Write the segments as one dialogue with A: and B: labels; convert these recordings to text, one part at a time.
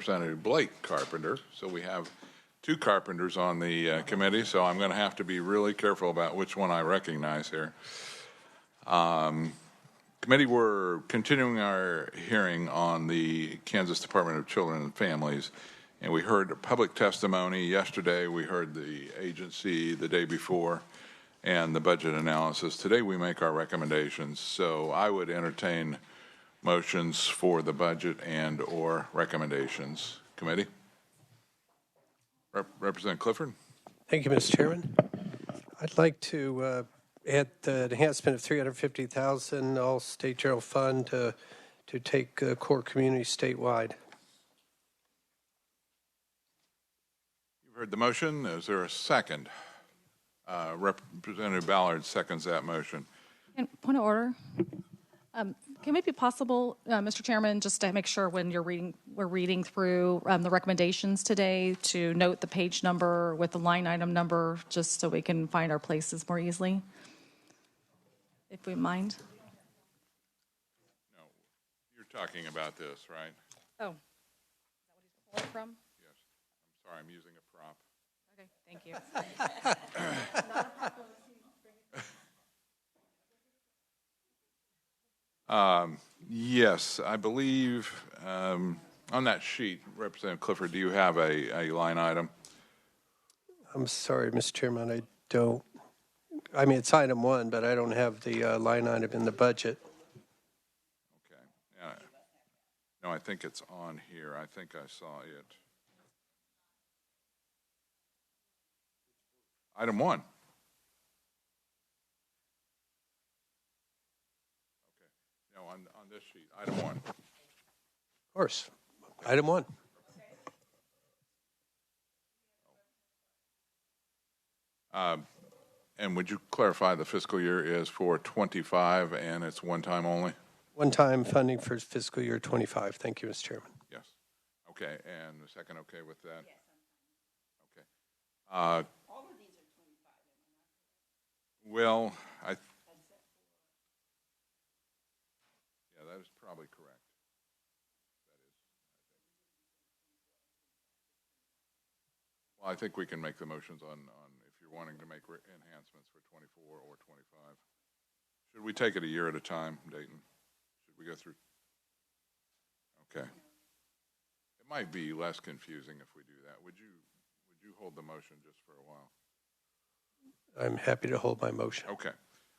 A: Representative Blake Carpenter. So we have two Carpenters on the committee, so I'm going to have to be really careful about which one I recognize here. Committee, we're continuing our hearing on the Kansas Department of Children and Families, and we heard public testimony yesterday. We heard the agency the day before and the budget analysis. Today we make our recommendations, so I would entertain motions for the budget and or recommendations. Committee. Representative Clifford.
B: Thank you, Mr. Chairman. I'd like to add the enhancement of $350,000 all state general fund to take core community statewide.
A: You've heard the motion. Is there a second? Representative Ballard seconds that motion.
C: And point of order. Can it be possible, Mr. Chairman, just to make sure when we're reading through the recommendations today to note the page number with the line item number, just so we can find our places more easily, if we mind?
A: No, you're talking about this, right?
C: Oh, is that what he's pulling from?
A: Yes. I'm sorry, I'm using a prop.
C: Okay, thank you.
A: Yes, I believe on that sheet, Representative Clifford, do you have a line item?
B: I'm sorry, Mr. Chairman, I don't. I mean, it's item 1, but I don't have the line item in the budget.
A: Okay. No, I think it's on here. I think I saw it. Item 1. On this sheet, item 1.
B: Of course. Item 1.
A: And would you clarify the fiscal year is for 25 and it's one time only?
B: One-time funding for fiscal year 25. Thank you, Mr. Chairman.
A: Yes. Okay. And the second, okay with that?
D: Yes.
A: Okay.
D: All of these are 25.
A: Well, that is probably correct. Well, I think we can make the motions on if you're wanting to make enhancements for 24 or 25. Should we take it a year at a time, Dayton? Should we go through? Okay. It might be less confusing if we do that. Would you hold the motion just for a while?
B: I'm happy to hold my motion.
A: Okay.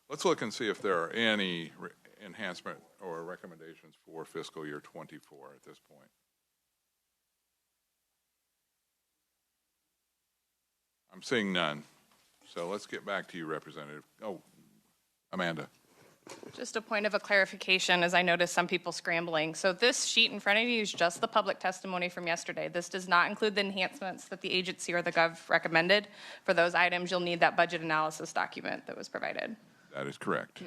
A: Let's look and see if there are any enhancement or recommendations for fiscal year 24 at this point. I'm seeing none. So let's get back to you, Representative. Oh, Amanda.
E: Just a point of a clarification, as I noticed some people scrambling. So this sheet in front of you is just the public testimony from yesterday. This does not include the enhancements that the agency or the Gov recommended. For those items, you'll need that budget analysis document that was provided.
A: That is correct.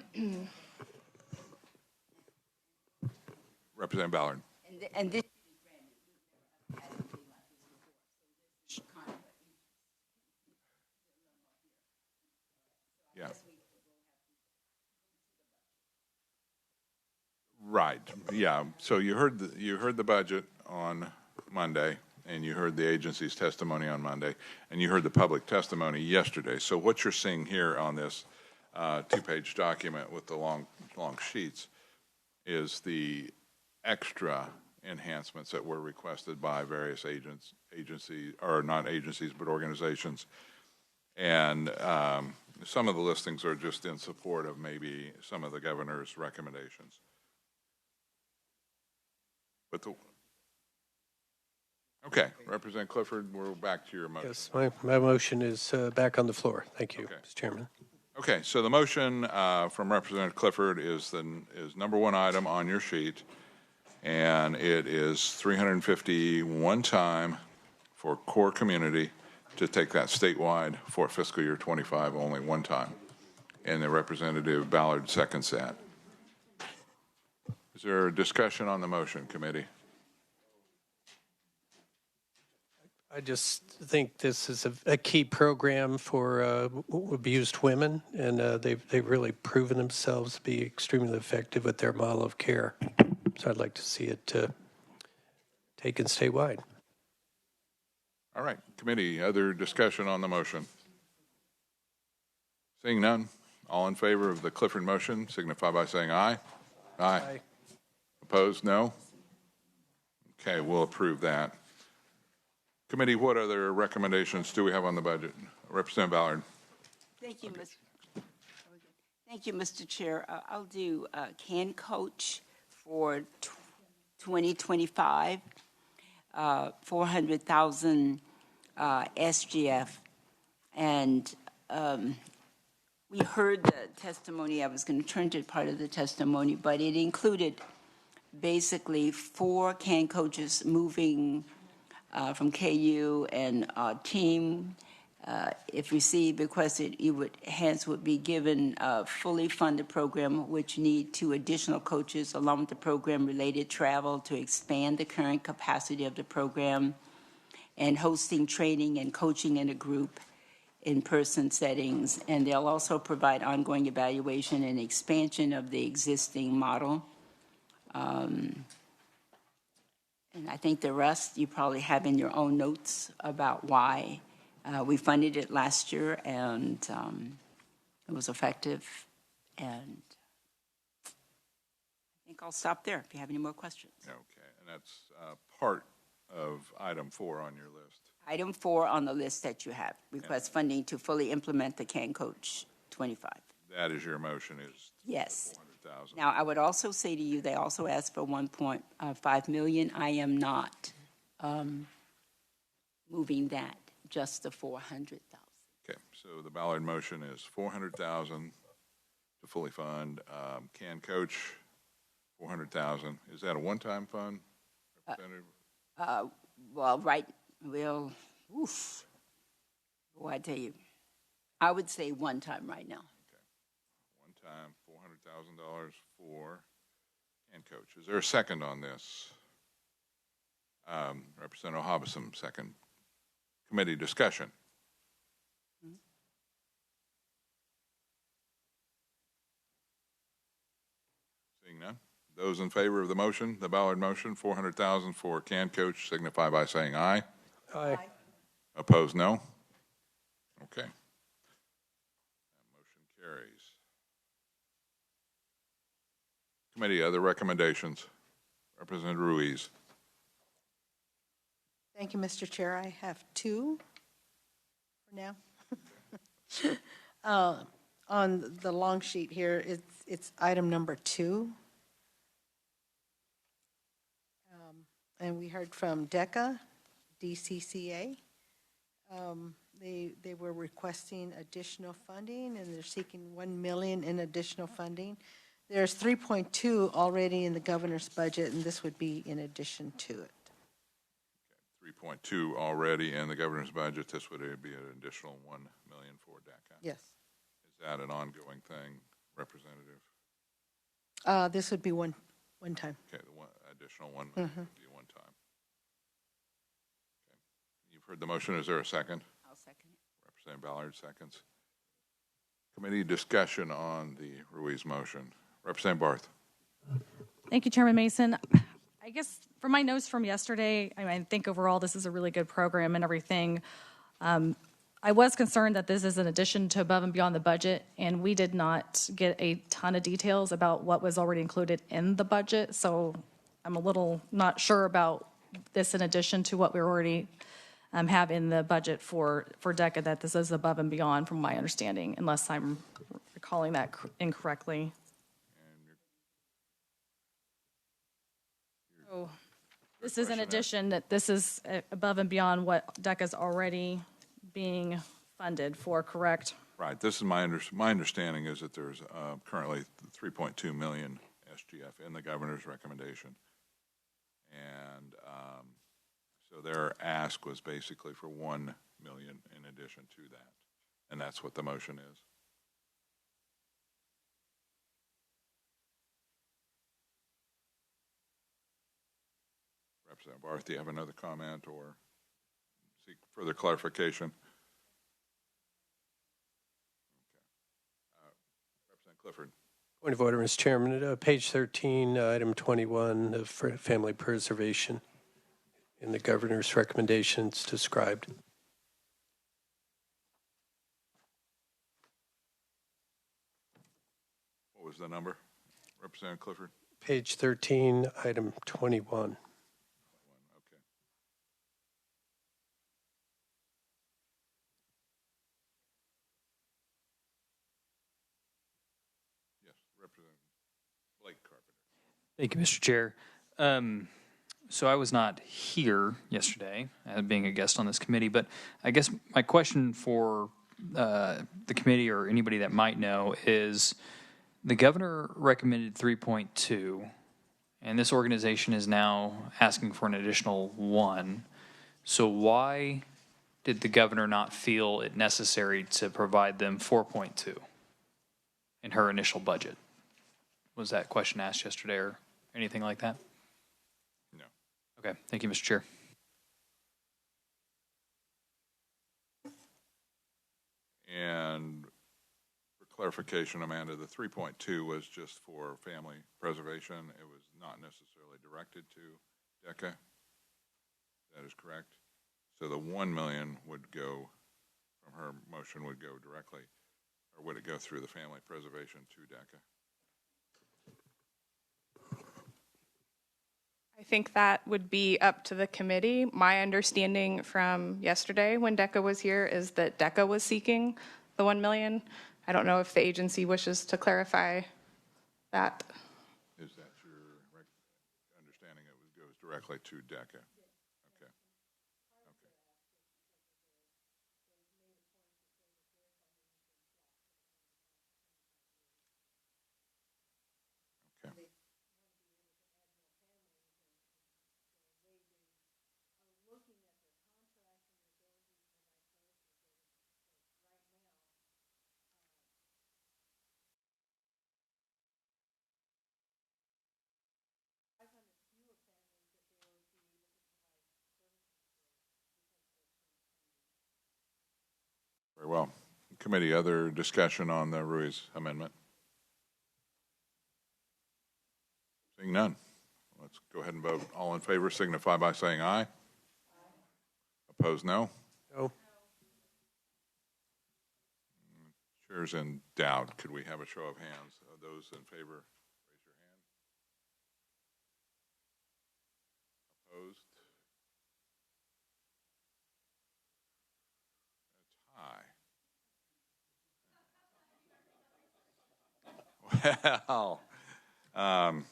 A: Representative Ballard.
D: And this
A: Yeah. Right. Yeah. So you heard the budget on Monday, and you heard the agency's testimony on Monday, and you heard the public testimony yesterday. So what you're seeing here on this two-page document with the long sheets is the extra enhancements that were requested by various agencies, or not agencies, but organizations. And some of the listings are just in support of maybe some of the governor's recommendations. But okay, Representative Clifford, we're back to your motion.
B: Yes, my motion is back on the floor. Thank you,
A: Okay.
B: Mr. Chairman.
A: Okay, so the motion from Representative Clifford is number 1 item on your sheet, and it is 350 one time for core community to take that statewide for fiscal year 25 only one time. And the Representative Ballard seconds that. Is there a discussion on the motion, committee?
B: I just think this is a key program for abused women, and they've really proven themselves to be extremely effective with their model of care. So I'd like to see it taken statewide.
A: All right, committee, other discussion on the motion? Seeing none, all in favor of the Clifford motion signify by saying aye. Aye. Opposed, no? Okay, we'll approve that. Committee, what other recommendations do we have on the budget? Representative Ballard.
D: Thank you, Mr. Chair. I'll do Can Coach for 2025, 400,000 SGF. And we heard the testimony. I was going to turn to part of the testimony, but it included basically 4 Can Coaches moving from KU, and team, if received, requested, hands would be given a fully funded program which need 2 additional coaches along with the program-related travel to expand the current capacity of the program and hosting training and coaching in a group in-person settings. And they'll also provide ongoing evaluation and expansion of the existing model. And I think the rest you probably have in your own notes about why we funded it last year, and it was effective. And I think I'll stop there if you have any more questions.
A: Okay, and that's part of item 4 on your list.
D: Item 4 on the list that you have, request funding to fully implement the Can Coach 25.
A: That is your motion, is
D: Yes.
A: 400,000.
D: Now, I would also say to you, they also asked for 1.5 million. I am not moving that, just the 400,000.
A: Okay, so the Ballard motion is 400,000 to fully fund. Can Coach, 400,000. Is that a one-time fund, Representative?
D: Oof. Boy, I tell you, I would say one time right now.
A: One time, $400,000 for Can Coach. Is there a second on this? Representative Hobson, second. Committee discussion. Seeing none. Those in favor of the motion, the Ballard motion, 400,000 for Can Coach, signify by saying aye.
B: Aye.
A: Opposed, no? Okay. That motion carries. Committee, other recommendations? Representative Ruiz.
F: Thank you, Mr. Chair. I have 2 for now. On the long sheet here, it's item number 2. And we heard from DECA, DCCA. They were requesting additional funding, and they're seeking $1 million in additional funding. There's 3.2 already in the governor's budget, and this would be in addition to it.
A: 3.2 already in the governor's budget. This would be an additional $1 million for DECA.
F: Yes.
A: Is that an ongoing thing, Representative?
F: This would be one time.
A: Okay, the additional $1 million would be one time. Okay. You've heard the motion. Is there a second?
D: I'll second it.
A: Representative Ballard seconds. Committee discussion on the Ruiz motion. Representative Barth.
C: Thank you, Chairman Mason. I guess from my notes from yesterday, I think overall this is a really good program and everything. I was concerned that this is an addition to above and beyond the budget, and we did not get a ton of details about what was already included in the budget, so I'm a little not sure about this in addition to what we already have in the budget for DECA, that this is above and beyond from my understanding, unless I'm recalling that incorrectly. So this is an addition, that this is above and beyond what DECA is already being funded for, correct?
A: Right. This is my understanding is that there's currently 3.2 million SGF in the governor's recommendation, and so their ask was basically for 1 million in addition to that, and that's what the motion is. Representative Barth, do you have another comment or seek further clarification? Representative Clifford.
B: Point of order, Mr. Chairman. Page 13, item 21 of family preservation. in the governor's recommendations described.
A: What was the number, Representative Clifford?
B: Page 13, item 21.
A: Okay. Yes, Representative Blake Carpenter.
G: Thank you, Mr. Chair. So I was not here yesterday, being a guest on this committee, but I guess my question for the committee or anybody that might know is the governor recommended 3.2, and this organization is now asking for an additional 1. So why did the governor not feel it necessary to provide them 4.2 in her initial budget? Was that question asked yesterday or anything like that?
A: No.
G: Okay, thank you, Mr. Chair.
A: And for clarification, Amanda, the 3.2 was just for family preservation. It was not necessarily directed to DECA. That is correct. So the 1 million would go, from her motion, would go directly, or would it go through the family preservation to DECA?
E: I think that would be up to the committee. My understanding from yesterday when DECA was here is that DECA was seeking the 1 million. I don't know if the agency wishes to clarify that.
A: Is that your understanding? It goes directly to DECA? Okay. Okay. Okay. Very well. Committee, other discussion on the Ruiz amendment? Seeing none. Let's go ahead and vote. All in favor signify by saying aye. Opposed, no.
B: No.
A: Chair's in doubt. Could we have a show of hands? Those in favor, raise your hand. Opposed? A tie. Well, I'm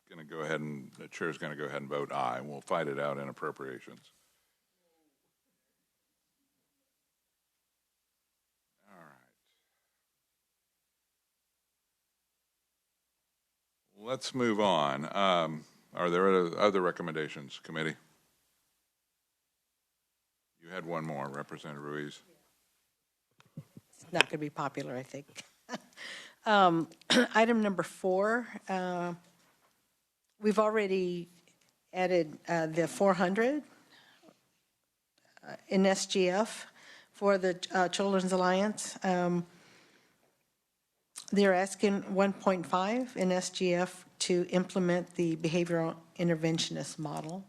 A: going to go ahead and, the chair's going to go ahead and vote aye. We'll fight it out in appropriations. All right. Let's move on. Are there other recommendations, committee? You had one more, Representative Ruiz.
F: It's not going to be popular, I think. Item number 4, we've already added the 400 in SGF for the Children's Alliance. They're asking 1.5 in SGF to implement the behavioral interventionist model.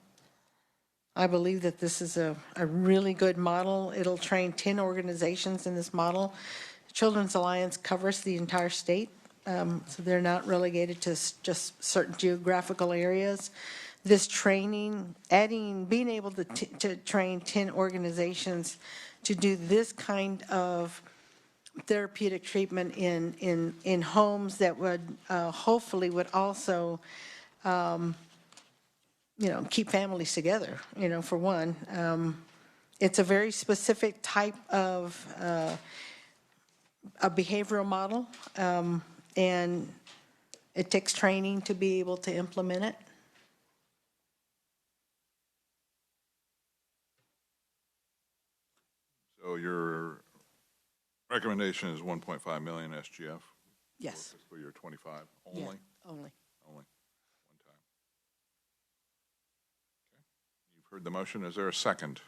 F: I believe that this is a really good model. It'll train 10 organizations in this model. Children's Alliance covers the entire state, so they're not relegated to just certain geographical areas. This training, being able to train 10 organizations to do this kind of therapeutic treatment in homes that would hopefully would also keep families together, for one. It's a very specific type of a behavioral model, and it takes training to be able to implement it.
A: So your recommendation is 1.5 million SGF?
F: Yes.
A: For fiscal year 25 only?
F: Yeah, only.
A: Only, one time. Okay. You've heard the motion. Is there a second?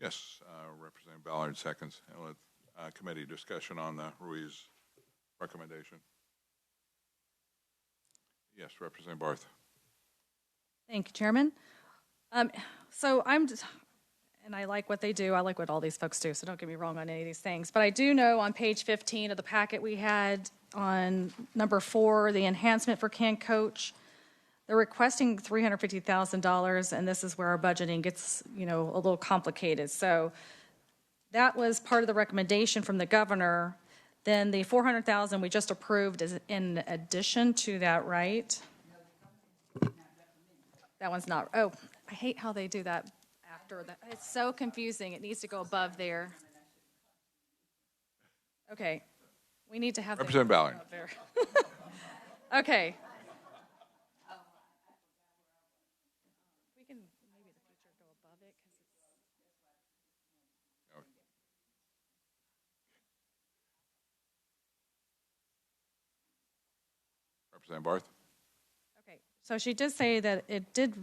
A: Yes, Representative Ballard seconds. And let committee discussion on the Ruiz recommendation. Yes, Representative Barth.
C: Thank you, Chairman. So I'm just, and I like what they do. I like what all these folks do, so don't get me wrong on any of these things. But I do know on page 15 of the packet we had on number 4, the enhancement for Can Coach, they're requesting $350,000, and this is where our budgeting gets, a little complicated. So that was part of the recommendation from the governor. Then the $400,000 we just approved is in addition to that, right? That one's not. Oh, I hate how they do that after that. It's so confusing. It needs to go above there. Okay, we need to have
A: Representative Ballard.
C: up there. Okay. We can maybe in the future go above it because it's.
A: Representative Barth.
C: Okay, so she did say that it did,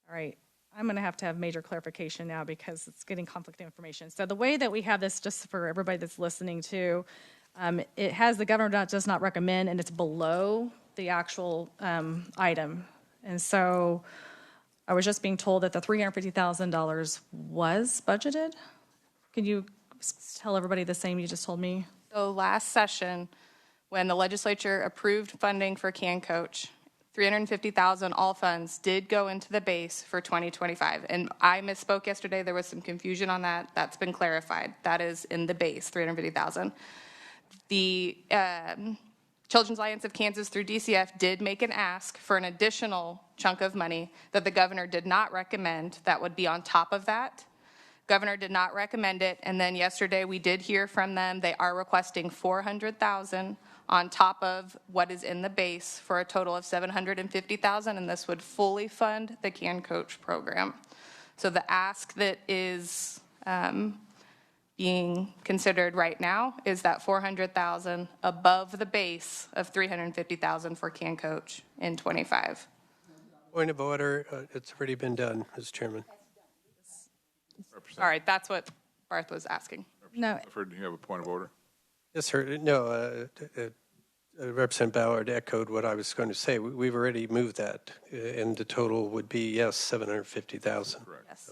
C: all right, I'm going to have major clarification now because it's getting conflicting information. So the way that we have this, just for everybody that's listening to, it has the governor does not recommend, and it's below the actual item. And so I was just being told that the $350,000 was budgeted. Can you tell everybody the same you just told me?
E: So last session, when the legislature approved funding for Can Coach, $350,000 all funds did go into the base for 2025. And I misspoke yesterday. There was some confusion on that. That's been clarified. That is in the base, $350,000. The Children's Alliance of Kansas through DCF did make an ask for an additional chunk of money that the governor did not recommend that would be on top of that. Governor did not recommend it, and then yesterday we did hear from them. They are requesting $400,000 on top of what is in the base for a total of $750,000, and this would fully fund the Can Coach program. So the ask that is being considered right now is that $400,000 above the base of $350,000 for Can Coach in 25.
B: Point of order. It's already been done, Mr. Chairman.
E: All right, that's what Barth was asking.
C: No,
A: Clifford, do you have a point of order?
B: Yes, sir. No, Representative Ballard echoed what I was going to say. We've already moved that, and the total would be, yes, $750,000.
A: Correct.
E: Yes.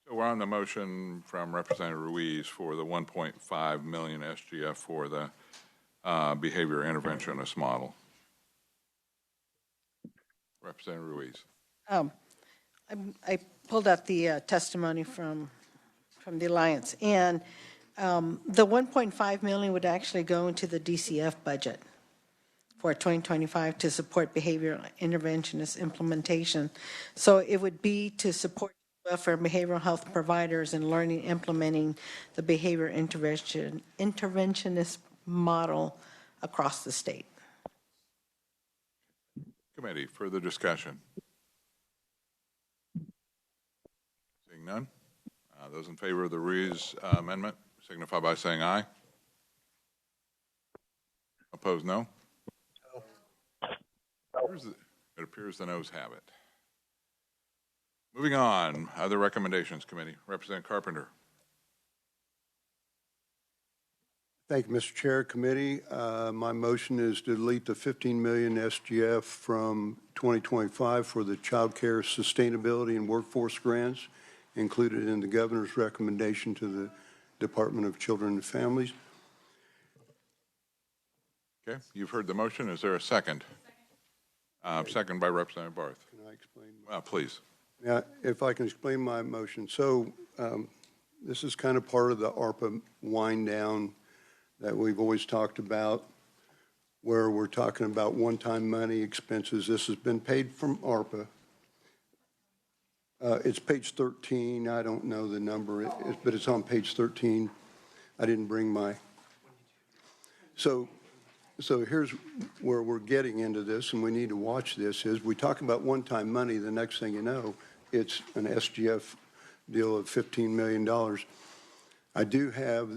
A: So we're on the motion from Representative Ruiz for the 1.5 million SGF for the behavior interventionist model. Representative Ruiz.
F: I pulled out the testimony from the Alliance, and the 1.5 million would actually go into the DCF budget for 2025 to support behavioral interventionist implementation. So it would be to support welfare and behavioral health providers in learning, implementing the behavior interventionist model across the state.
A: Committee, further discussion? Seeing none. Those in favor of the Ruiz amendment signify by saying aye. Opposed, no. It appears the noes have it. Moving on, other recommendations, committee. Representative Carpenter.
H: Thank you, Mr. Chair. Committee, my motion is to delete the 15 million SGF from 2025 for the child care sustainability and workforce grants included in the governor's recommendation to the Department of Children and Families.
A: Okay, you've heard the motion. Is there a second? Second by Representative Barth.
H: Can I explain?
A: Please.
H: Yeah, if I can explain my motion. So this is kind of part of the ARPA wind down that we've always talked about, where we're talking about one-time money expenses. This has been paid from ARPA. It's page 13. I don't know the number, but it's on page 13. I didn't bring my. So here's where we're getting into this, and we need to watch this, is we talk about one-time money, the next thing you know, it's an SGF deal of $15 million. I do have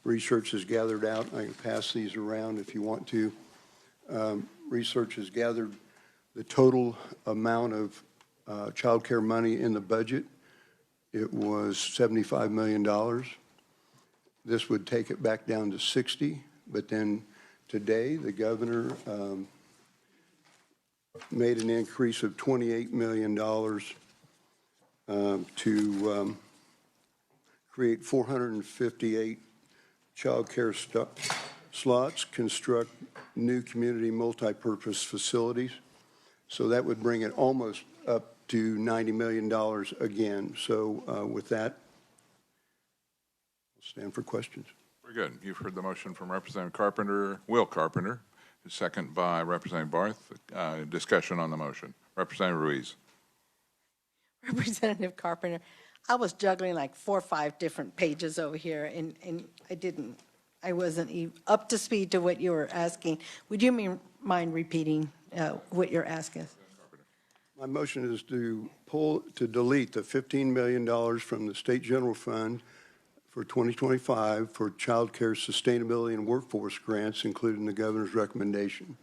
H: research is gathered out. I can pass these around if you want to. Research has gathered the total amount of child care money in the budget. It was $75 million. this would take it back down to 60, but then today, the governor made an increase of $28 million to create 458 child care slots, construct new community multipurpose facilities. So that would bring it almost up to $90 million again. So with that, I'll stand for questions.
A: Very good. You've heard the motion from Representative Carpenter, Will Carpenter, second by Representative Barth. Discussion on the motion. Representative Ruiz.
F: Representative Carpenter, I was juggling like 4 or 5 different pages over here, and I wasn't even up to speed to what you were asking. Would you mind repeating what you're asking?
H: My motion is to delete the $15 million from the State General Fund for 2025 for child care sustainability and workforce grants, including the governor's recommendation.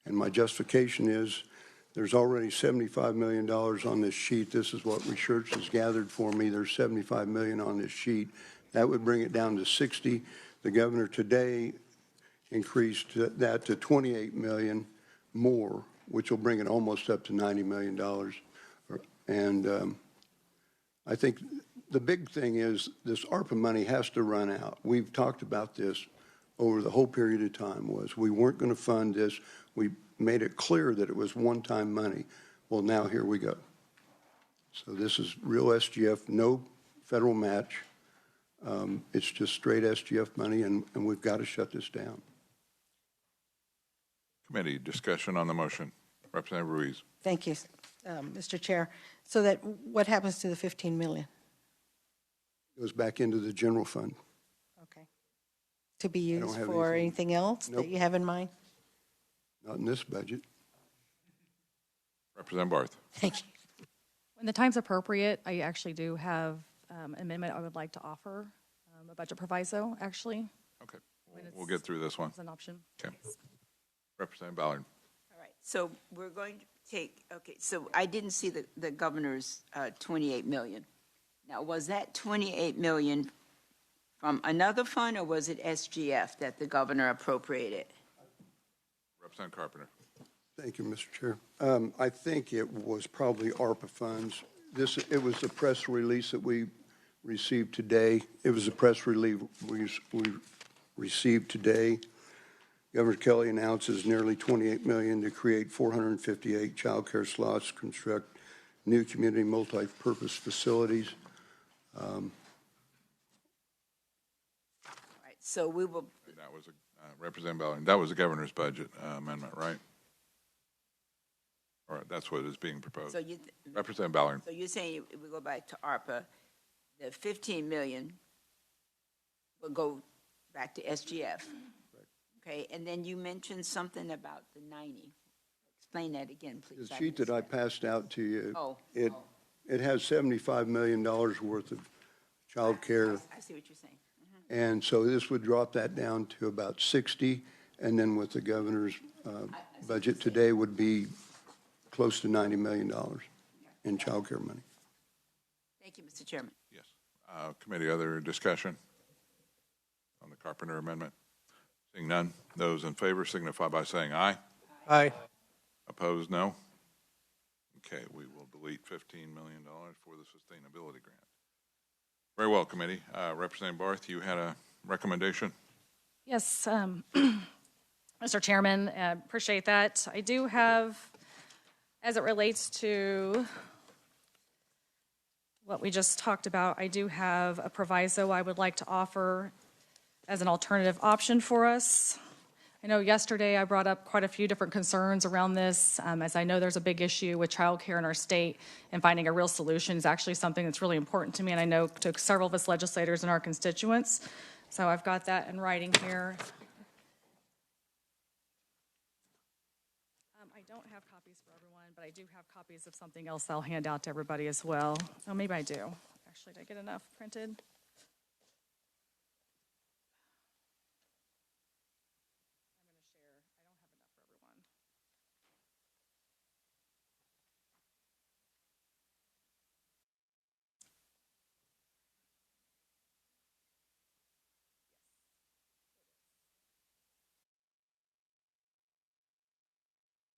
H: And my justification is there's already $75 million on this sheet. This is what research has gathered for me. There's $75 million on this sheet. That would bring it down to 60. The governor today increased that to 28 million more, which will bring it almost up to $90 million. And I think the big thing is this ARPA money has to run out. We've talked about this over the whole period of time. Was we weren't going to fund this. We made it clear that it was one-time money. Well, now here we go. So this is real SGF, no federal match. It's just straight SGF money, and we've got to shut this down.
A: Committee discussion on the motion. Representative Ruiz.
F: Thank you, Mr. Chair. So that what happens to the 15 million?
H: Goes back into the general fund.
F: Okay. To be used
H: have
F: for
H: anything.
F: anything else
H: Nope.
F: that you have in mind?
H: Not in this budget.
A: Representative Barth.
F: Thank you.
C: When the time's appropriate, I actually do have an amendment I would like to offer, a budget proviso, actually,
A: Okay. We'll get through this one.
C: as an option.
A: Okay. Representative Ballard.
D: All right, so we're going to take, okay, so I didn't see the governor's 28 million. Now, was that 28 million from another fund, or was it SGF that the governor appropriated?
A: Representative Carpenter.
H: Thank you, Mr. Chair. I think it was probably ARPA funds. It was the press release that we received today. It was a press release we received today. Governor Kelly announces nearly $28 million to create 458 child care slots, construct new community multi-purpose facilities.
D: All right, so we will,
A: That was Representative Ballard. That was the governor's budget amendment, right? All right, that's what is being proposed.
D: so you,
A: Representative Ballard.
D: so you're saying if we go back to ARPA, the 15 million will go back to SGF? Okay, and then you mentioned something about the 90. Explain that again, please.
H: The sheet that I passed out to you,
D: Oh.
H: it has $75 million worth of child care.
D: I see what you're saying.
H: And so this would drop that down to about 60, and then with the governor's budget today would be close to $90 million in child care money.
D: Thank you, Mr. Chairman.
A: Yes. Committee, other discussion on the Carpenter amendment? Seeing none, those in favor signify by saying aye.
B: Aye.
A: Opposed, no. Okay, we will delete $15 million for the sustainability grant. Very well, committee. Representative Barth, you had a recommendation?
C: Yes, Mr. Chairman, appreciate that. I do have, as it relates to what we just talked about, I do have a proviso I would like to offer as an alternative option for us. I know yesterday I brought up quite a few different concerns around this, as I know there's a big issue with childcare in our state, and finding a real solution is actually something that's really important to me, and I know to several of us legislators and our constituents. So I've got that in writing here. I don't have copies for everyone, but I do have copies of something else I'll hand out to everybody as well. Oh, maybe I do. Actually, did I get enough printed?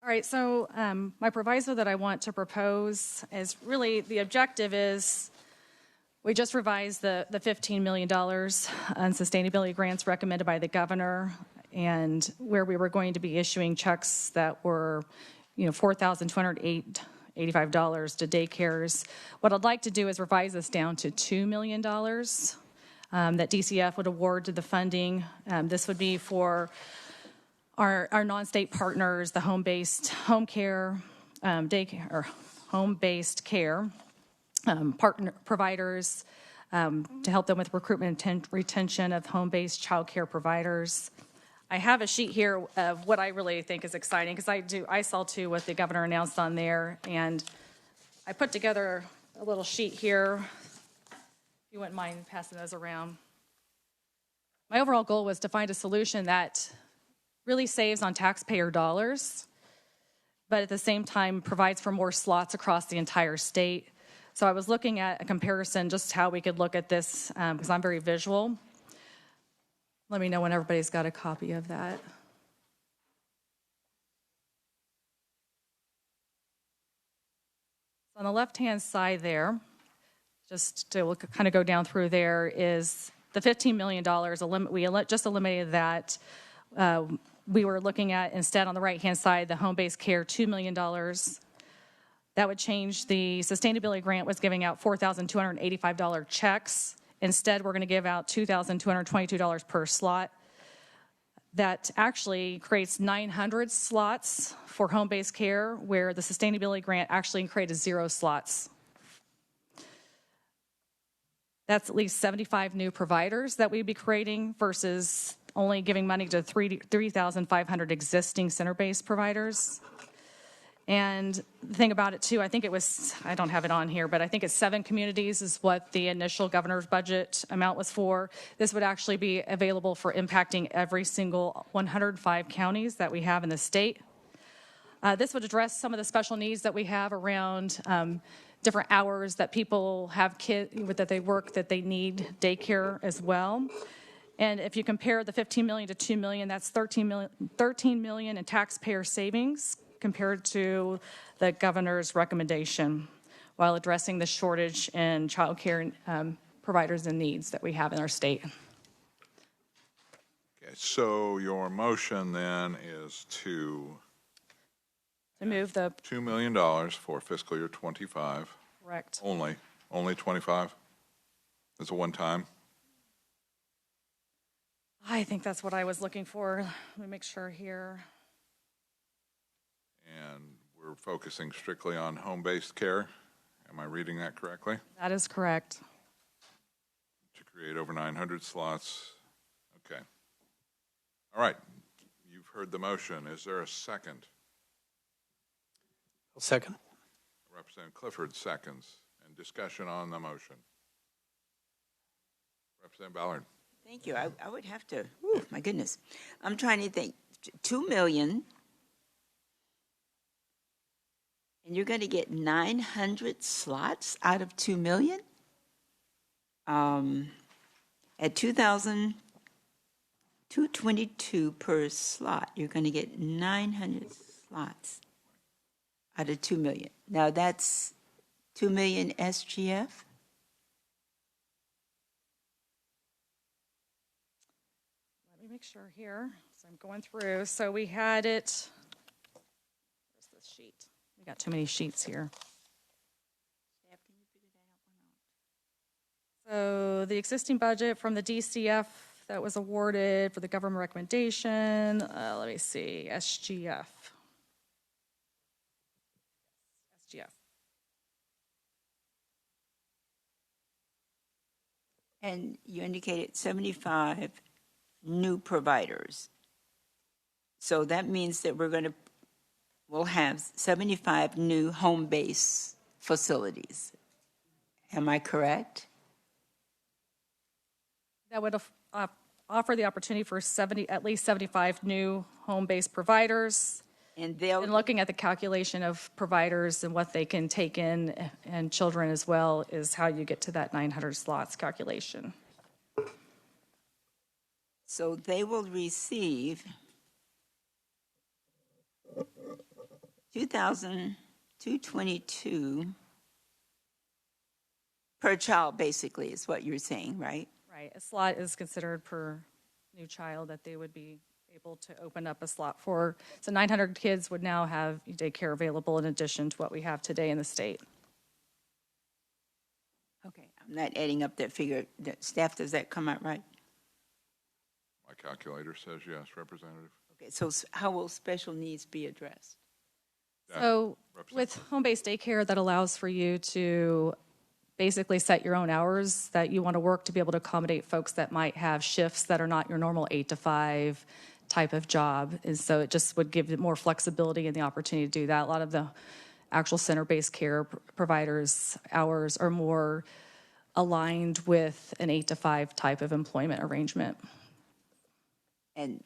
C: All right, so my proviso that I want to propose is really, the objective is, we just revised the $15 million on sustainability grants recommended by the governor, and where we were going to be issuing checks that were, $4,285 to daycares. What I'd like to do is revise this down to $2 million that DCF would award to the funding. This would be for our non-state partners, the home-based home care, daycare, or home-based care partner providers, to help them with recruitment and retention of home-based child care providers. I have a sheet here of what I really think is exciting, because I saw too what the governor announced on there, and I put together a little sheet here. If you wouldn't mind passing those around. My overall goal was to find a solution that really saves on taxpayer dollars, but at the same time provides for more slots across the entire state. So I was looking at a comparison, just how we could look at this, because I'm very visual. Let me know when everybody's got a copy of that. On the left-hand side there, just to kind of go down through there, is the $15 million. We just eliminated that. We were looking at, instead, on the right-hand side, the home-based care, $2 million. That would change. The sustainability grant was giving out $4,285 checks. Instead, we're going to give out $2,222 per slot. That actually creates 900 slots for home-based care, where the sustainability grant actually created 0 slots. That's at least 75 new providers that we'd be creating versus only giving money to 3,500 existing center-based providers. And the thing about it, too, I think it was, I don't have it on here, but I think it's 7 communities is what the initial governor's budget amount was for. This would actually be available for impacting every single 105 counties that we have in the state. This would address some of the special needs that we have around different hours that people have kids that they work, that they need daycare as well. And if you compare the $15 million to $2 million, that's $13 million in taxpayer savings compared to the governor's recommendation, while addressing the shortage in child care providers and needs that we have in our state.
A: Okay, so your motion then is to
C: move the
A: $2 million for fiscal year 25.
C: correct.
A: Only 25? It's a one-time?
C: I think that's what I was looking for. Let me make sure here.
A: And we're focusing strictly on home-based care. Am I reading that correctly?
C: That is correct.
A: To create over 900 slots. Okay. All right. You've heard the motion. Is there a second?
B: I'll second.
A: Representative Clifford seconds. And discussion on the motion. Representative Ballard.
D: Thank you. I would have to, my goodness. I'm trying to think. 2 million, and you're going to get 900 slots out of 2 million? At $2,222 per slot, you're going to get 900 slots out of 2 million. Now that's 2 million SGF?
C: Let me make sure here. So I'm going through. So we had it. Where's this sheet? We got too many sheets here. So the existing budget from the DCF that was awarded for the government recommendation, let me see, SGF.
D: And you indicated 75 new providers. So that means that we'll have 75 new home-based facilities. Am I correct?
C: That would offer the opportunity for at least 75 new home-based providers.
D: And
C: looking at the calculation of providers and what they can take in, and children as well, is how you get to that 900 slots calculation.
D: So they will receive $2,222 per child, basically, is what you're saying, right?
C: Right, a slot is considered per new child that they would be able to open up a slot for. So 900 kids would now have daycare available in addition to what we have today in the state.
D: Okay, I'm not adding up that figure. Staff, does that come out right?
A: My calculator says yes, Representative.
D: Okay, so how will special needs be addressed?
C: So with home-based daycare, that allows for you to basically set your own hours that you want to work to be able to accommodate folks that might have shifts that are not your normal 8 to 5 type of job. And so it just would give it more flexibility and the opportunity to do that. A lot of the actual center-based care providers' hours are more aligned with an 8 to 5 type of employment arrangement.
D: And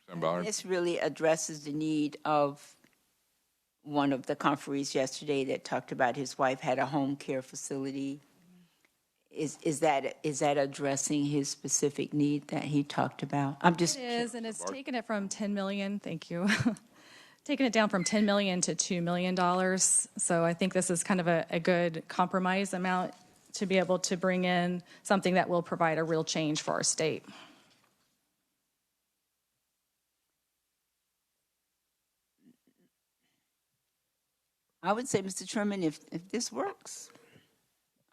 A: Representative Ballard?
D: this really addresses the need of one of the conferees yesterday that talked about his wife had a home care facility. Is that addressing his specific need that he talked about? I'm just
C: It is, and it's taken it from $10 million, thank you, taking it down from $10 million to $2 million. So I think this is kind of a good compromise amount to be able to bring in something that will provide a real change for our state.
D: I would say, Mr. Chairman, if this works,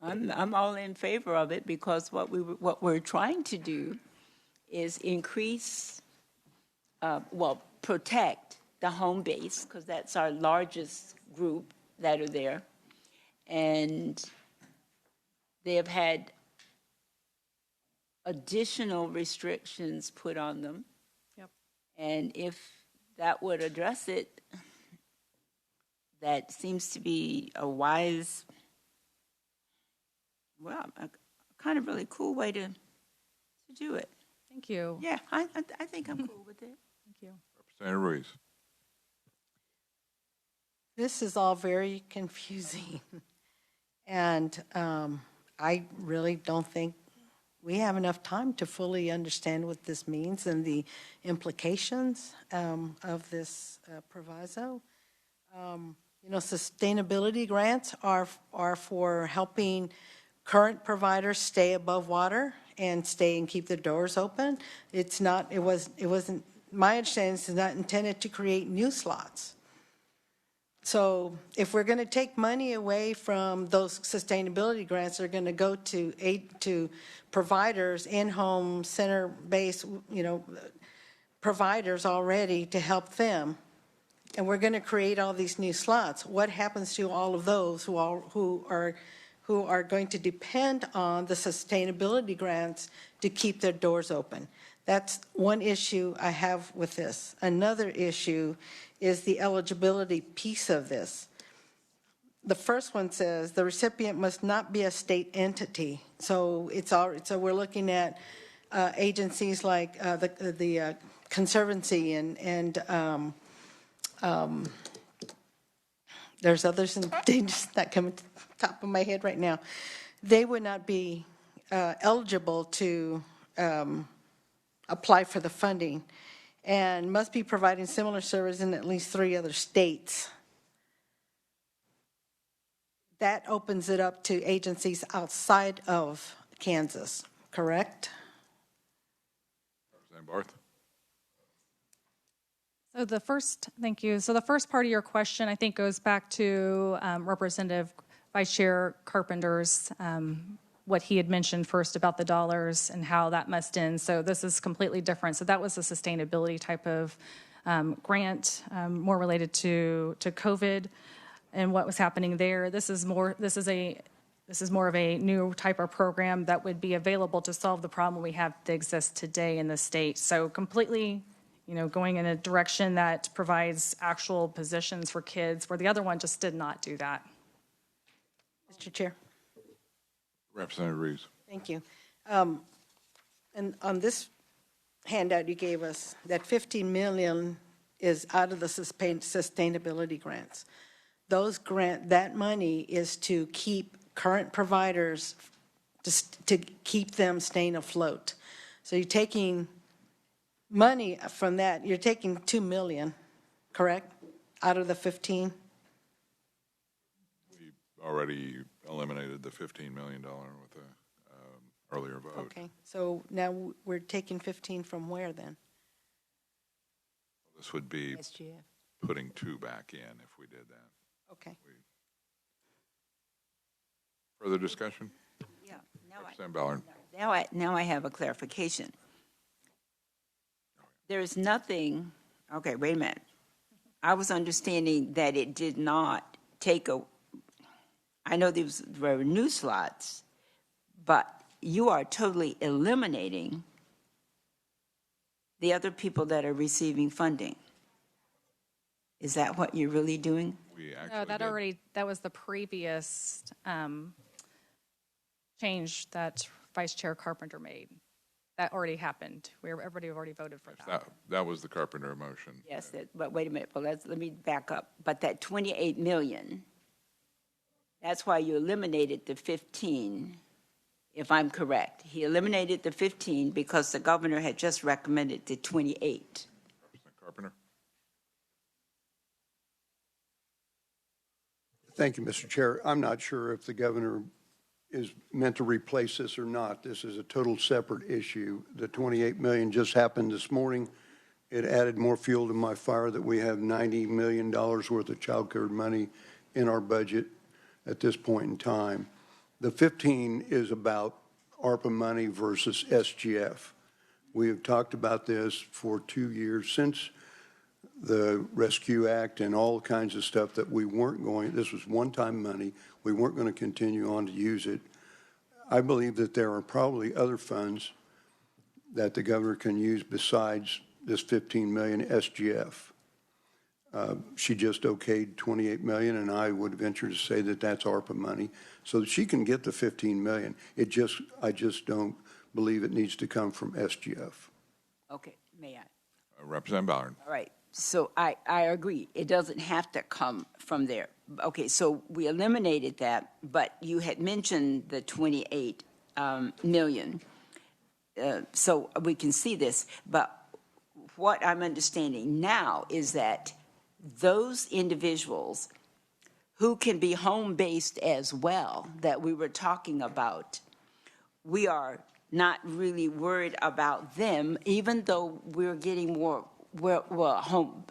D: I'm all in favor of it, because what we're trying to do is increase, protect the home base, because that's our largest group that are there, and they have had additional restrictions put on them.
C: Yep.
D: And if that would address it, that seems to be a wise, a kind of really cool way to do it.
C: Thank you.
D: Yeah, I think I'm cool with it.
C: Thank you.
A: Representative Ruiz.
F: This is all very confusing. And I really don't think we have enough time to fully understand what this means and the implications of this proviso. Sustainability grants are for helping current providers stay above water and keep their doors open. It wasn't, my understanding is not intended to create new slots. So if we're going to take money away from those sustainability grants, they're going to go to providers, in-home, center-based, providers already to help them. And we're going to create all these new slots. What happens to all of those who are going to depend on the sustainability grants to keep their doors open? That's one issue I have with this. Another issue is the eligibility piece of this. The first one says the recipient must not be a state entity. So we're looking at agencies like the Conservancy and there's others, and they just not coming to the top of my head right now. They would not be eligible to apply for the funding, and must be providing similar service in at least 3 other states. That opens it up to agencies outside of Kansas, correct?
A: Representative Barth.
C: Thank you. So the first part of your question, I think, goes back to Representative Vice Chair Carpenter's, what he had mentioned first about the dollars and how that must end. So this is completely different. So that was a sustainability type of grant, more related to COVID and what was happening there. This is more of a new type of program that would be available to solve the problem we have that exists today in the state. So completely, going in a direction that provides actual positions for kids, where the other one just did not do that.
F: Mr. Chair.
A: Representative Reeves.
F: Thank you. And on this handout you gave us, that $15 million is out of the sustainability grants. That money is to keep current providers, to keep them staying afloat. So you're taking money from that, you're taking $2 million, correct? out of the 15?
A: We already eliminated the $15 million with the earlier vote.
F: Okay, so now we're taking 15 from where then?
A: This would be
D: SGF.
A: putting 2 back in if we did that.
F: Okay.
A: Further discussion?
D: Yeah,
A: Representative Ballard.
D: now I have a clarification. There is nothing, okay, wait a minute. I was understanding that it did not take I know there were new slots, but you are totally eliminating the other people that are receiving funding. Is that what you're really doing?
A: We actually
C: No,
A: did.
C: that was the previous change that Vice Chair Carpenter made. That already happened. Everybody already voted for that.
A: That was the Carpenter motion.
D: Yes, but wait a minute, well, let me back up. But that 28 million, that's why you eliminated the 15, if I'm correct. He eliminated the 15 because the governor had just recommended the 28.
A: Representative Carpenter?
H: Thank you, Mr. Chair. I'm not sure if the governor is meant to replace this or not. This is a total separate issue. The 28 million just happened this morning. It added more fuel to my fire that we have $90 million worth of child care money in our budget at this point in time. The 15 is about ARPA money versus SGF. We have talked about this for 2 years since the Rescue Act and all kinds of stuff that we weren't going, this was one-time money, we weren't going to continue on to use it. I believe that there are probably other funds that the governor can use besides this 15 million SGF. She just okayed 28 million, and I would venture to say that that's ARPA money, so that she can get the 15 million. I just don't believe it needs to come from SGF.
D: Okay, may I?
A: Representative Ballard.
D: All right, so I agree. It doesn't have to come from there. Okay, so we eliminated that, but you had mentioned the 28 million. So we can see this, but what I'm understanding now is that those individuals who can be home-based as well, that we were talking about, we are not really worried about them, even though we're getting more home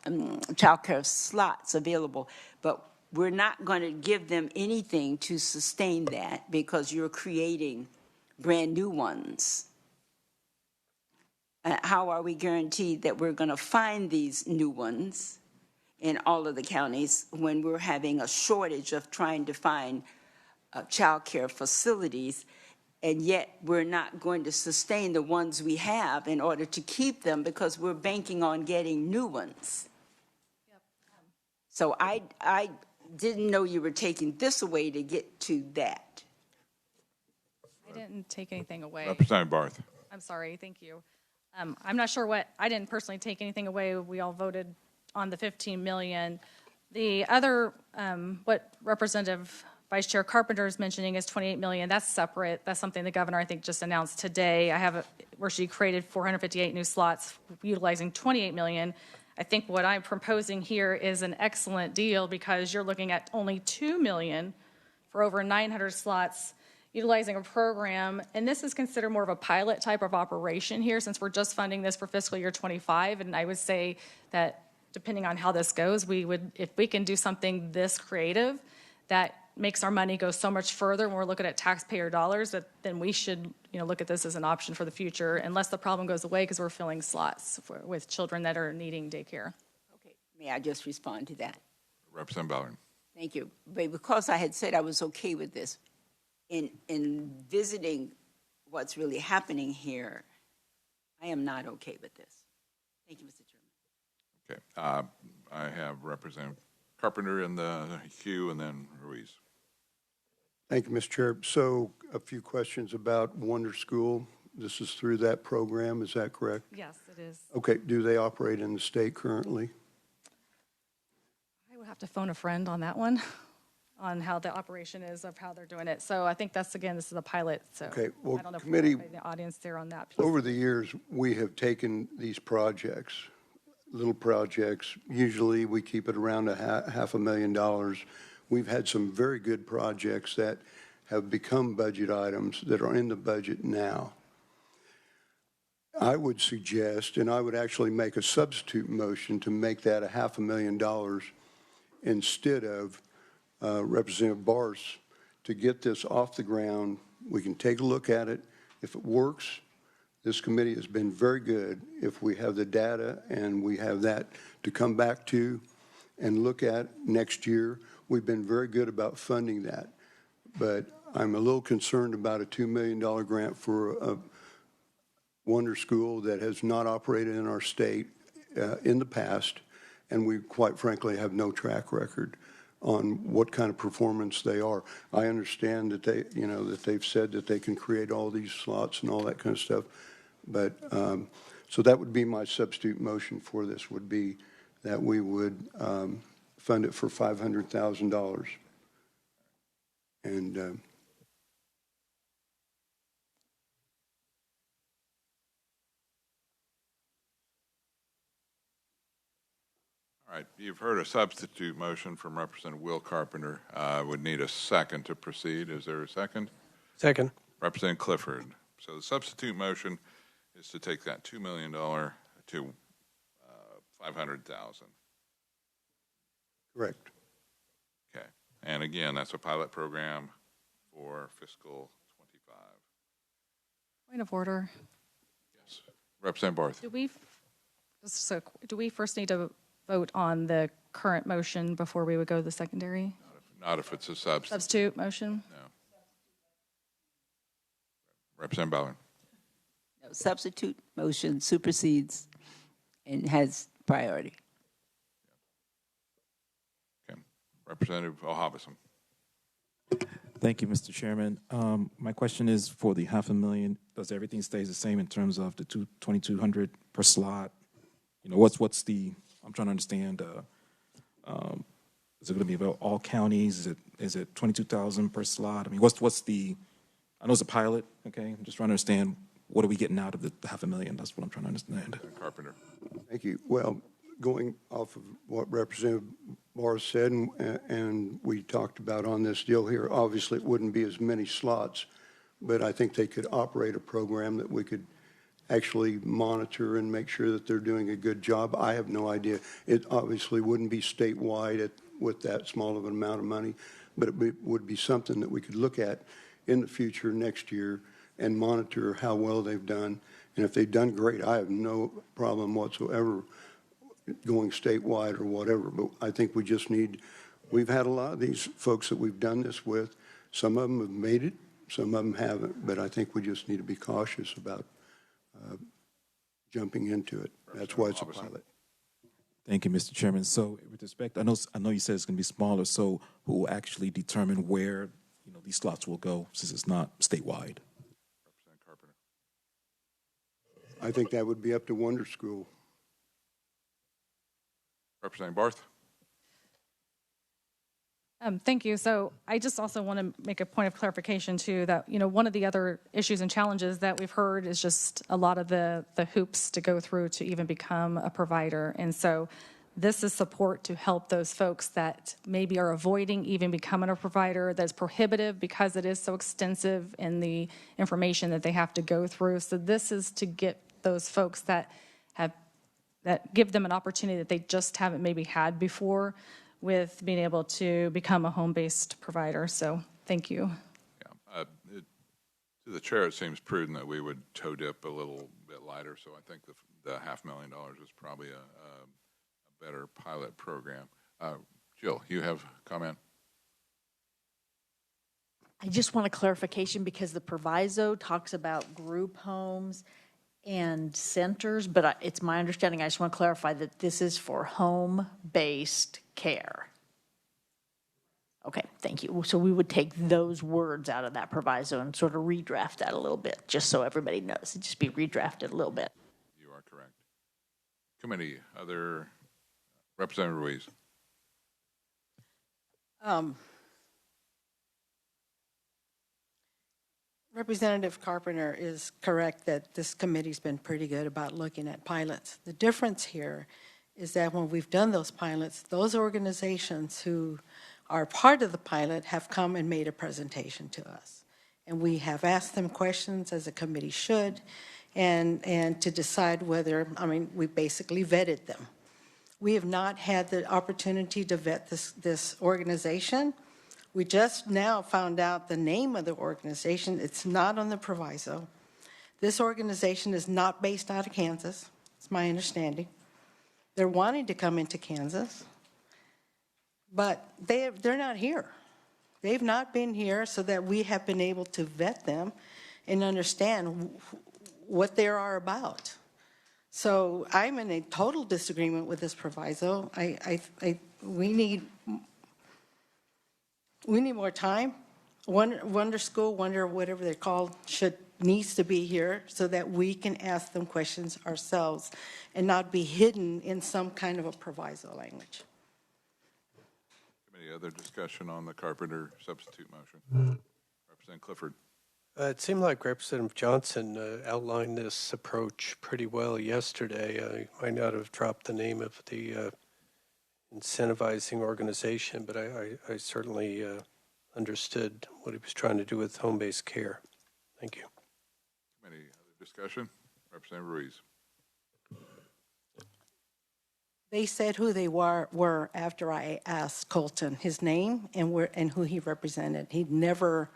D: child care slots available, but we're not going to give them anything to sustain that because you're creating brand new ones. How are we guaranteed that we're going to find these new ones in all of the counties when we're having a shortage of trying to find child care facilities, and yet we're not going to sustain the ones we have in order to keep them because we're banking on getting new ones?
C: Yep.
D: So I didn't know you were taking this away to get to that.
C: I didn't take anything away.
A: Representative Barth.
C: I'm sorry, thank you. I'm not sure I didn't personally take anything away. We all voted on the 15 million. The other, what Representative Vice Chair Carpenter is mentioning is 28 million. That's separate. That's something the governor, I think, just announced today. I have where she created 458 new slots utilizing 28 million. I think what I'm proposing here is an excellent deal because you're looking at only 2 million for over 900 slots utilizing a program, and this is considered more of a pilot type of operation here since we're just funding this for fiscal year 25, and I would say that depending on how this goes, we would, if we can do something this creative that makes our money go so much further when we're looking at taxpayer dollars, that then we should, look at this as an option for the future, unless the problem goes away because we're filling slots with children that are needing daycare.
D: Okay, may I just respond to that?
A: Representative Ballard.
D: Thank you. But because I had said I was okay with this, in visiting what's really happening here, I am not okay with this. Thank you, Mr. Chairman.
A: Okay. I have Representative Carpenter in the queue and then Ruiz.
H: Thank you, Mr. Chair. So a few questions about Wonder School. This is through that program, is that correct?
C: Yes, it is.
H: Okay, do they operate in the state currently?
C: I would have to phone a friend on that one, on how the operation is of how they're doing it. So I think this is a pilot. So
H: Okay, well,
C: I don't know if
H: committee,
C: we're the audience there on that piece.
H: over the years, we have taken these projects, little projects. Usually we keep it around $500,000. We've had some very good projects that have become budget items that are in the budget now. I would suggest, and I would actually make a substitute motion to make that $500,000 instead of Representative Barth, to get this off the ground. We can take a look at it. If it works, this committee has been very good. If we have the data and we have that to come back to and look at next year, we've been very good about funding that. But I'm a little concerned about a $2 million grant for a wonder school that has not operated in our state in the past, and we quite frankly have no track record on what kind of performance they are. I understand that they, you know, that they've said that they can create all these slots and all that kind of stuff, but so that would be my substitute motion for this, would be that we would fund it for $500,000. And
A: All right, you've heard a substitute motion from Representative Will Carpenter. Would need a second to proceed. Is there a second?
B: Second.
A: Representative Clifford. So the substitute motion is to take that $2 million to $500,000.
H: correct.
A: Okay. And again, that's a pilot program for fiscal 25.
C: Point of order.
A: Yes. Representative Barth.
C: Do we first need to vote on the current motion before we would go to the secondary?
A: Not if it's a substitute.
C: Substitute motion?
A: No. Representative Ballard.
D: No, substitute motion supersedes and has priority.
A: Okay. Representative O'Hobson.
I: Thank you, Mr. Chairman. My question is for the $500,000. Does everything stays the same in terms of the $2,200 per slot? You know, what's the? I'm trying to understand. Is it going to be about all counties? Is it 22,000 per slot? I mean, what's the? I know it's a pilot. Okay, I'm just trying to understand what are we getting out of the $500,000. That's what I'm trying to understand.
A: Carpenter.
H: Thank you. Well, going off of what Representative Barth said, and we talked about on this deal here, obviously it wouldn't be as many slots, but I think they could operate a program that we could actually monitor and make sure that they're doing a good job. I have no idea. It obviously wouldn't be statewide with that small of an amount of money, but it would be something that we could look at in the future next year and monitor how well they've done. And if they've done great, I have no problem whatsoever going statewide or whatever. But I think we just need, we've had a lot of these folks that we've done this with. Some of them have made it, some of them haven't, but I think we just need to be cautious about jumping into it. That's why it's a pilot.
I: Thank you, Mr. Chairman. So, with respect, I know you said it's going to be smaller. So, who will actually determine where these slots will go, since it's not statewide?
A: Representative Carpenter.
H: I think that would be up to Wonder School.
A: Representative Barth.
C: Thank you. So I just also want to make a point of clarification too, that, one of the other issues and challenges that we've heard is just a lot of the hoops to go through to even become a provider. And so this is support to help those folks that maybe are avoiding even becoming a provider, that's prohibitive because it is so extensive in the information that they have to go through. So this is to get those folks that give them an opportunity that they just haven't maybe had before, with being able to become a home-based provider. So thank you.
A: Yeah. To the chair, it seems prudent that we would toe dip a little bit lighter. So I think the $500,000 is probably a better pilot program. Jill, you have a comment?
J: I just want a clarification because the proviso talks about group homes and centers, but it's my understanding, I just want to clarify that this is for home-based care. Okay, thank you. So we would take those words out of that proviso and sort of redraft that a little bit, just so everybody knows. It'd just be redrafted a little bit.
A: You are correct. Committee, other Representative Ruiz.
F: Representative Carpenter is correct that this committee's been pretty good about looking at pilots. The difference here is that when we've done those pilots, those organizations who are part of the pilot have come and made a presentation to us. And we have asked them questions, as a committee should, and to decide whether, I mean, we basically vetted them. We have not had the opportunity to vet this organization. We just now found out the name of the organization. It's not on the proviso. This organization is not based out of Kansas, it's my understanding. They're wanting to come into Kansas, but they're not here. They've not been here so that we have been able to vet them and understand what they are about. So I'm in a total disagreement with this proviso. We need more time. Wonder School, whatever they're called, needs to be here so that we can ask them questions ourselves and not be hidden in some kind of a proviso language.
A: Any other discussion on the Carpenter substitute motion? Representative Clifford.
B: It seemed like Representative Johnson outlined this approach pretty well yesterday. I might not have dropped the name of the incentivizing organization, but I certainly understood what he was trying to do with home-based care. Thank you.
A: Any other discussion? Representative Ruiz.
F: They said who they were after I asked Colton his name and who he represented. He'd never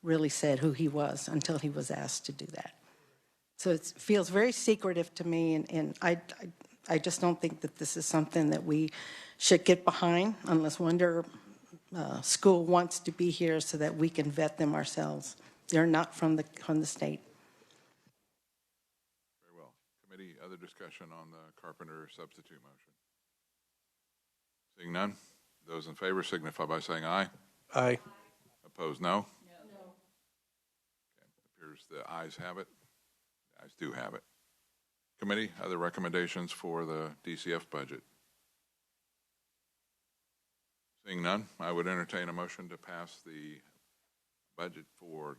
F: really said who he was until he was asked to do that. So it feels very secretive to me, and I just don't think that this is something that we should get behind unless Wonder School wants to be here so that we can vet them ourselves. They're not from the state.
A: Very well. Committee, other discussion on the Carpenter substitute motion? Seeing none, those in favor signify by saying aye.
B: Aye.
A: Opposed, no? No. Okay. Appears the ayes have it. The ayes do have it. Committee, other recommendations for the DCF budget? Seeing none, I would entertain a motion to pass the budget for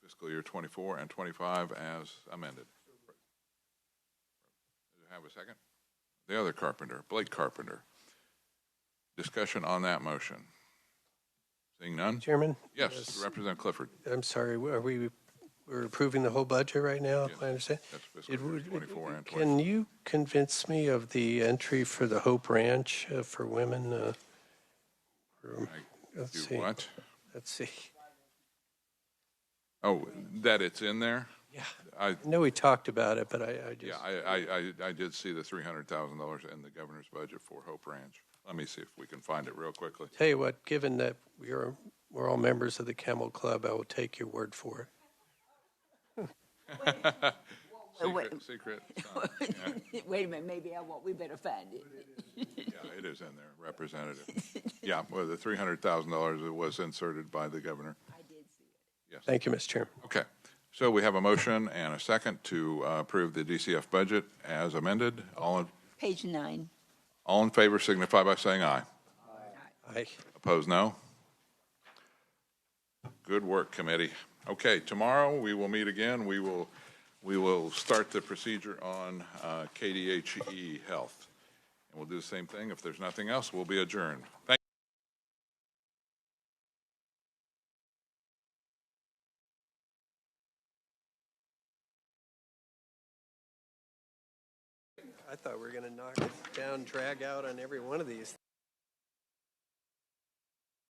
A: fiscal year 24 and 25 as amended. Does it have a second? The other Carpenter, Blake Carpenter. Discussion on that motion. Seeing none?
B: Chairman?
A: Yes, Representative Clifford.
B: I'm sorry, we're approving the whole budget right now, if I understand?
A: That's fiscal year 24 and 25.
B: Can you convince me of the entry for the Hope Ranch for women? Let's see.
A: What?
B: Let's see.
A: Oh, that it's in there?
B: Yeah.
A: I
B: know we talked about it, but I just...
A: Yeah, I did see the $300,000 in the governor's budget for Hope Ranch. Let me see if we can find it real quickly.
B: Tell you what, given that we're all members of the Camel Club, I will take your word for it.
A: Secret. Yeah.
D: Wait a minute, maybe we better find it.
A: Yeah, it is in there, Representative. Yeah, well, the $300,000 was inserted by the governor.
D: I did see it.
A: Yes.
B: Thank you, Mr. Chairman.
A: Okay. So we have a motion and a second to approve the DCF budget as amended.
D: Page 9.
A: All in favor signify by saying aye.
B: Aye.
A: Opposed, no? Good work, committee. Okay, tomorrow we will meet again. We will start the procedure on KDHE Health. And we'll do the same thing. If there's nothing else, we'll be adjourned. Thank
B: I thought we were going to knock it down, drag out on every one of these.